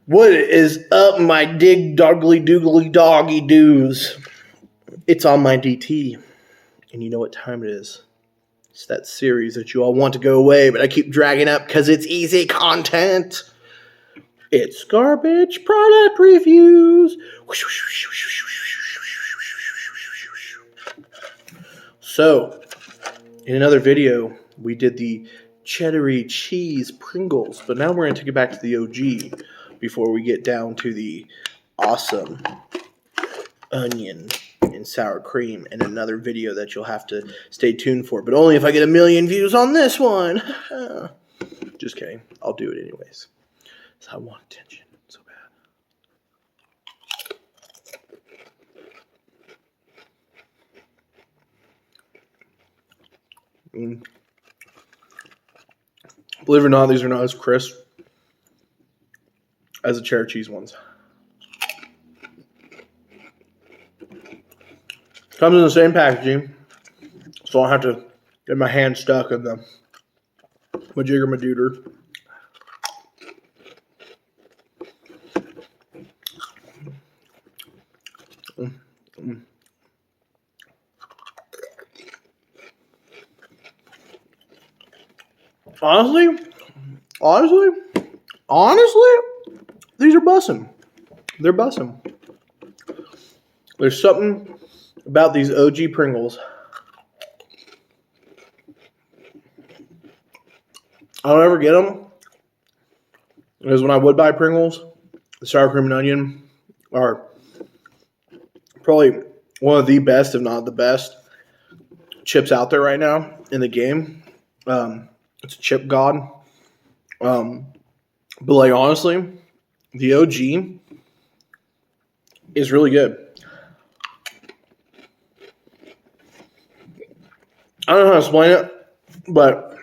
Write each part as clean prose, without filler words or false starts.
What is up, my dig doggly doogly doggy doos? It's on my DT, and you know what time it is. It's that series that you all want to go away, but I keep dragging up because it's easy content. It's garbage product reviews. So, in another video, we did the cheddary cheese Pringles, but now we're going to take it back to the OG before we get down to the awesome onion and sour cream in another video that you'll have to stay tuned for, but only if I get 1 million views on this one. Just kidding. I'll do it anyways. So I want attention so bad. Believe it or not, these are not as crisp as the cheddar cheese ones. Comes in the same packaging, so I don't have to get my hand stuck in the majigger madooter. Honestly, these are bussin'. They're bussin'. There's something about these OG Pringles. I don't ever get them. Because when I would buy Pringles, the sour cream and onion are probably one of the best, if not the best, chips out there right now in the game. It's a chip god. But like honestly, the OG is really good. I don't know how to explain it, but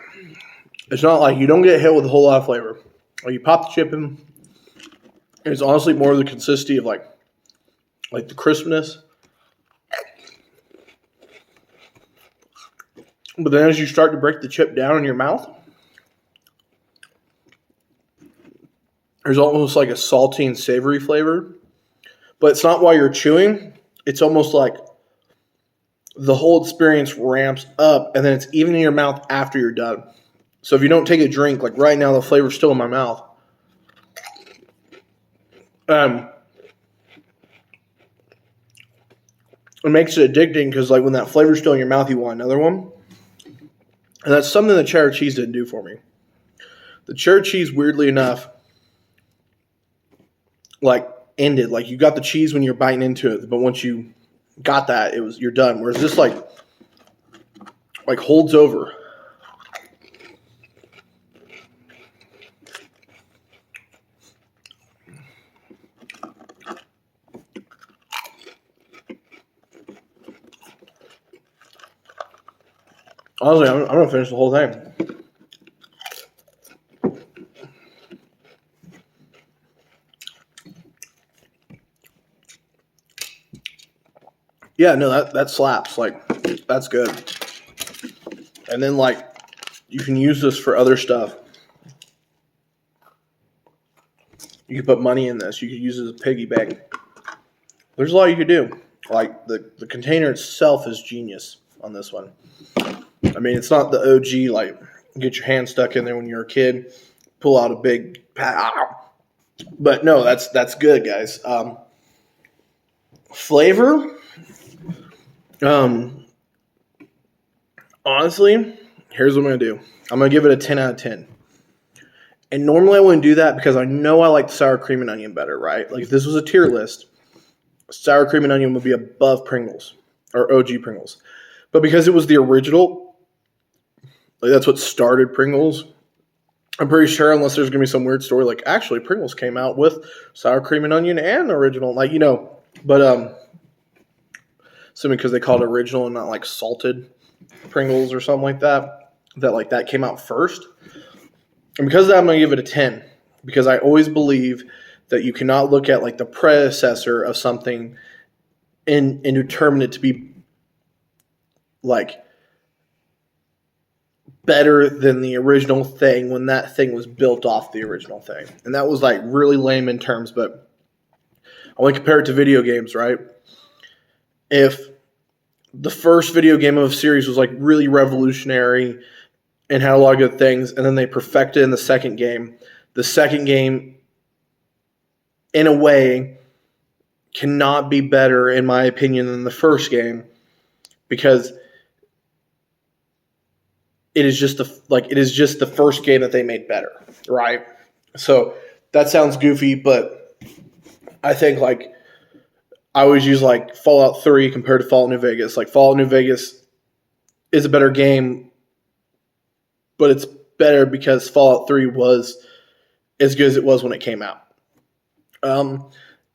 it's not like you don't get hit with a whole lot of flavor. Like you pop the chip in, and it's honestly more of the consistency of like the crispness. But then as you start to break the chip down in your mouth, there's almost like a salty and savory flavor. But it's not while you're chewing. It's almost like the whole experience ramps up, and then it's even in your mouth after you're done. So if you don't take a drink, like right now, the flavor's still in my mouth. It makes it addicting because like when that flavor's still in your mouth, you want another one. And that's something the cheddar cheese didn't do for me. The cheddar cheese, weirdly enough, like ended. Like you got the cheese when you're biting into it, but once you got that, you're done. Whereas this like holds over. Honestly, I'm gonna finish the whole thing. Yeah, no, that slaps. Like, that's good. And then, like, you can use this for other stuff. You can put money in this. You could use it as a piggy bank. There's a lot you could do. Like, the container itself is genius on this one. I mean, it's not the OG, like, get your hand stuck in there when you're a kid, pull out a big but no, that's good, guys. Flavor, honestly, here's what I'm going to do. I'm going to give it a 10 out of 10. And normally I wouldn't do that because I know I like the sour cream and onion better, right? Like if this was a tier list, sour cream and onion would be above Pringles or OG Pringles. But because it was the original, like that's what started Pringles, I'm pretty sure unless there's going to be some weird story, like actually Pringles came out with sour cream and onion and original, like, you know, but assuming because they called it original and not like salted Pringles or something like that that came out first. And because of that, I'm going to give it a 10 because I always believe that you cannot look at like the predecessor of something and determine it to be like better than the original thing when that thing was built off the original thing. And that was like really lame in terms, but I want to compare it to video games, right? If the first video game of a series was like really revolutionary and had a lot of good things, and then they perfected in the second game, in a way, cannot be better, in my opinion, than the first game because it is just the first game that they made better, right? So that sounds goofy, but I think like I always use like Fallout 3 compared to Fallout New Vegas. Like Fallout New Vegas is a better game, but it's better because Fallout 3 was as good as it was when it came out.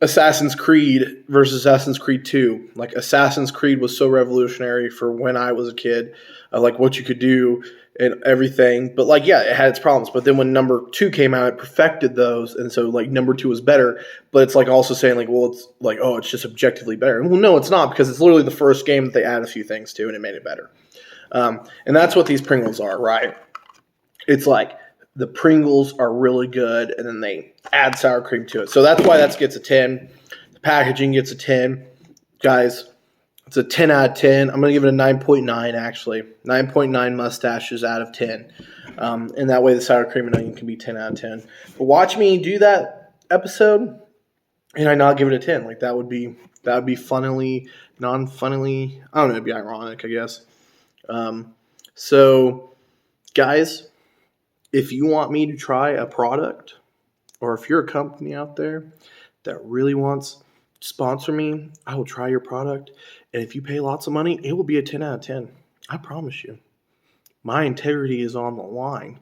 Assassin's Creed versus Assassin's Creed 2. Like Assassin's Creed was so revolutionary for when I was a kid, like what you could do and everything. But like, yeah, it had its problems. But then when number 2 came out, it perfected those. And so like number 2 was better. But it's like also saying like, well, it's like, oh, it's just objectively better. Well, no, it's not because it's literally the first game that they added a few things to and it made it better. And that's what these Pringles are, right? It's like the Pringles are really good, and then they add sour cream to it. So that's why that gets a 10. The packaging gets a 10. Guys, it's a 10 out of 10. I'm going to give it a 9.9, actually. 9.9 mustaches out of 10. And that way the sour cream and onion can be 10 out of 10. But watch me do that episode, and I not give it a 10. Like that would be funnily, non-funnily. I don't know. It'd be ironic, I guess. So, guys, if you want me to try a product, or if you're a company out there that really wants to sponsor me, I will try your product. And if you pay lots of money, it will be a 10 out of 10. I promise you. My integrity is on the line.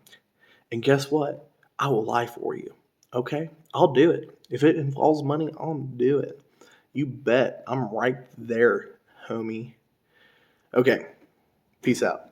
And guess what? I will lie for you. Okay? I'll do it. If it involves money, I'll do it. You bet. I'm right there, homie. Okay. Peace out.